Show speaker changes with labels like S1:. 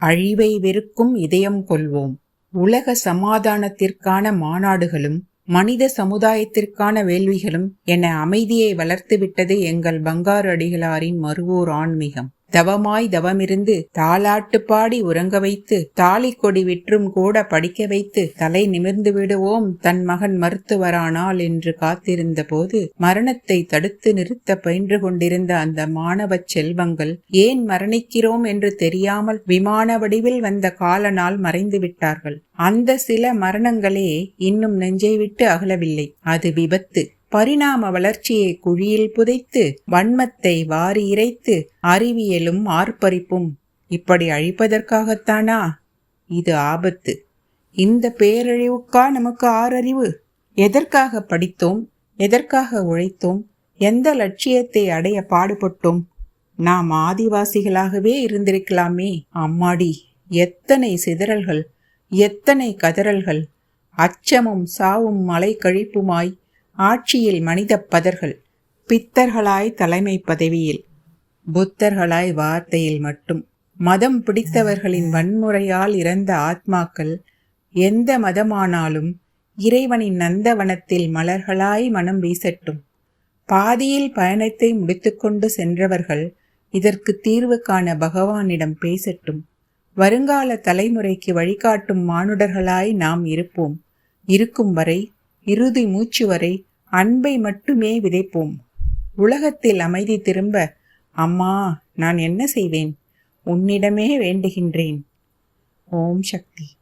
S1: அழிவை வெறுக்கும் இதயம் கொள்வோம். உலக சமாதானத்திற்கான மாநாடுகளும் மனித சமுதாயத்திற்கான வேள்விகளும் என அமைதியை வளர்த்துவிட்டது எங்கள் பங்காரு அடிகளாரின் மருவூர் ஆன்மீகம். தவமாய் தவமிருந்து தாலாட்டு பாடி உறங்க வைத்து தாலி கொடி விற்றும் கூட படிக்க வைத்து தலை நிமிர்ந்து விடுவோம் தன் மகன் மருத்துவரானால் என்று காத்திருந்த போது மரணத்தை தடுத்து நிறுத்த பயின்று கொண்டிருந்த அந்த மாணவ செல்வங்கள் ஏன் மரணிக்கிறோம் என்று தெரியாமல் விமான வடிவில் வந்த காலனால் மறைந்து விட்டார்கள். அந்த சில மரணங்களே இன்னும் நெஞ்சை விட்டு அகலவில்லை. அது விபத்து. பரிணாம வளர்ச்சியை குழியில் புதைத்து வன்மத்தை வாரி இறைத்து அறிவியலும் ஆர்ப்பரிப்பும் இப்படி அழிப்பதற்காகத்தானா? இது ஆபத்து. இந்த பேரழிவுக்கா நமக்கு ஆறறிவு? எதற்காக படித்தோம்? எதற்காக உழைத்தோம்? எந்த லட்சியத்தை அடைய பாடுபட்டோம்? நாம் ஆதிவாசிகளாகவே இருந்திருக்கலாமே. அம்மாடி, எத்தனை சிதறல்கள், எத்தனை கதறல்கள்! அச்சமும் சாவும் மலை கழிப்புமாய் ஆட்சியில் மனித பதர்கள், பித்தர்களாய் தலைமை பதவியில், புத்தர்களாய் வார்த்தையில் மட்டும். மதம் பிடித்தவர்களின் வன்முறையால் இறந்த ஆத்மாக்கள் எந்த மதமானாலும் இறைவனின் நந்தவனத்தில் மலர்களாய் மனம் வீசட்டும். பாதியில் பயணத்தை முடித்துக்கொண்டு சென்றவர்கள் இதற்கு தீர்வு காண பகவானிடம் பேசட்டும். வருங்கால தலைமுறைக்கு வழிகாட்டும் மானுடர்களாய் நாம் இருப்போம். இருக்கும் வரை, இறுதி மூச்சு வரை அன்பை மட்டுமே விதைப்போம். உலகத்தில் அமைதி திரும்ப, அம்மா, நான் என்ன செய்வேன்? உன்னிடமே வேண்டுகின்றேன். ஓம் சக்தி.